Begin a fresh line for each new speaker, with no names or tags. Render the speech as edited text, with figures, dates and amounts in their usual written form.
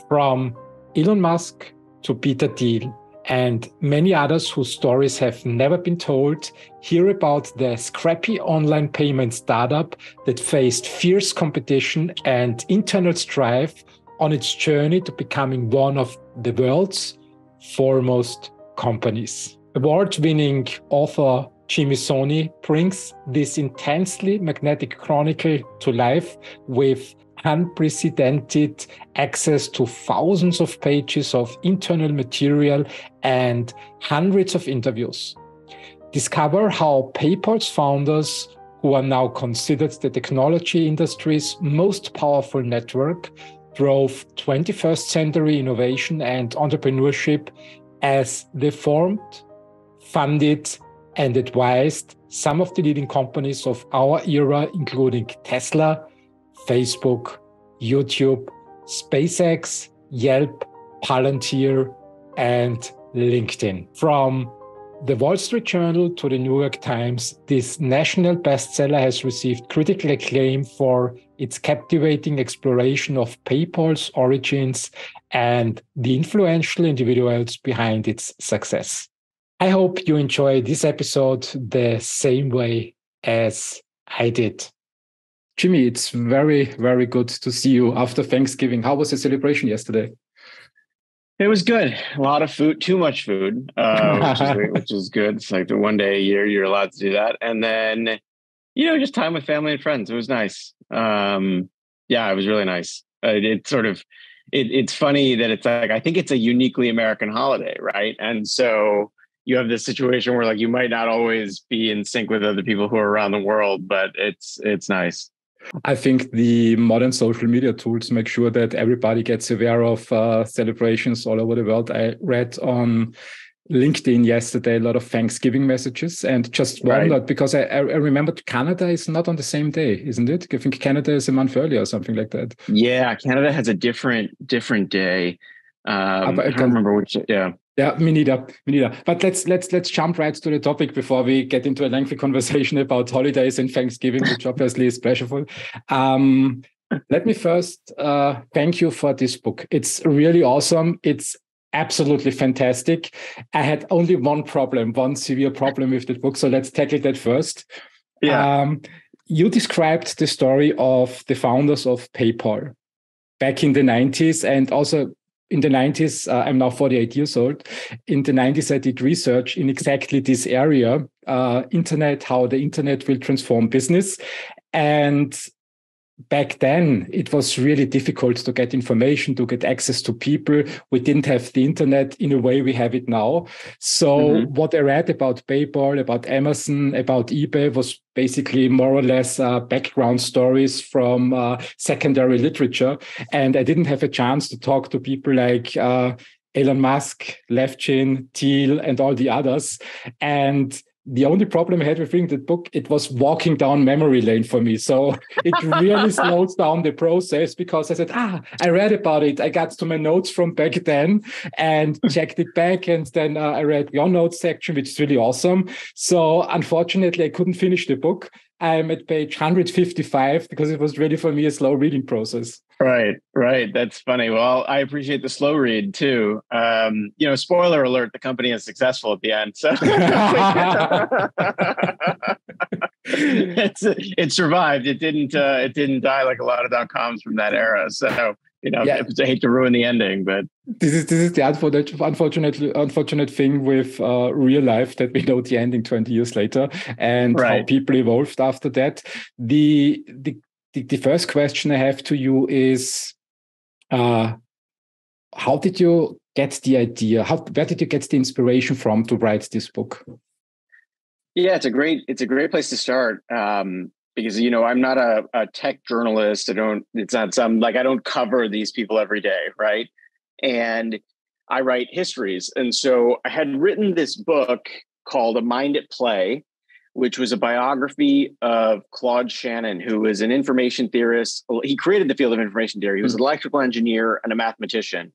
From Elon Musk to Peter Thiel and many others whose stories have never been told, hear about the scrappy online payment startup that faced fierce competition and internal strife on its journey to becoming one of the world's foremost companies. Award-winning author Soni brings this intensely magnetic chronicle to life with unprecedented access to thousands of pages of internal material and hundreds of interviews. Discover how PayPal's founders, who are now considered the technology industry's most powerful network, drove 21st century innovation and entrepreneurship as they formed, funded, and advised some of the leading companies of our era, including Tesla, Facebook, YouTube, SpaceX, Yelp, Palantir, and LinkedIn. From the Wall Street Journal to the New York Times, this national bestseller has received critical acclaim for its captivating exploration of PayPal's origins and the influential individuals behind its success. I hope you enjoy this episode the same way as I did. Jimmy, it's very, very good to see you after Thanksgiving. How was the celebration yesterday?
It was good. A lot of food, too much food, which is good. It's like the one day a year you're allowed to do that. And then, just time with family and friends. It was nice. It was really nice. It's funny that it's like, I think it's a uniquely American holiday, right? And so you have this situation where like you might not always be in sync with other people who are around the world, but it's nice.
I think the modern social media tools make sure that everybody gets aware of celebrations all over the world. I read on LinkedIn yesterday a lot of Thanksgiving messages and just wondered, because I remembered Canada is not on the same day, isn't it? I think Canada is a month earlier or something like that.
Yeah, Canada has a different day. I don't remember which.
Yeah, me neither. But let's jump right to the topic before we get into a lengthy conversation about holidays and Thanksgiving, which obviously is pleasurable. Let me first thank you for this book. It's really awesome. It's absolutely fantastic. I had only one severe problem with the book. So let's tackle that first.
Yeah.
You described the story of the founders of PayPal back in the 90s, and also in the 90s, I'm now 48 years old. In the 90s, I did research in exactly this area, internet, how the internet will transform business. And back then, it was really difficult to get information, to get access to people. We didn't have the internet in a way we have it now. So what I read about PayPal, about Amazon, about eBay was basically more or less background stories from secondary literature. And I didn't have a chance to talk to people like Elon Musk, Levchin, Thiel, and all the others. And the only problem I had with reading that book, it was walking down memory lane for me. So it really slows down the process, because I said, I read about it. I got to my notes from back then and checked it back. And then I read your notes section, which is really awesome. So unfortunately, I couldn't finish the book. I'm at page 155 because it was really for me a slow reading process.
Right. That's funny. Well, I appreciate the slow read too. Spoiler alert, the company is successful at the end. So it survived. It didn't die like a lot of .coms from that era. So, I hate to ruin the ending, but
this is the unfortunate thing with real life, that we know the ending 20 years later and how people evolved after that. The first question I have to you is, how did you get the idea? Where did you get the inspiration from to write this book?
Yeah, it's a great place to start. Because, I'm not a tech journalist. I don't cover these people every day. Right. And I write histories. And so I had written this book called A Mind at Play, which was a biography of Claude Shannon, who was an information theorist. He created the field of information theory. He was an electrical engineer and a mathematician.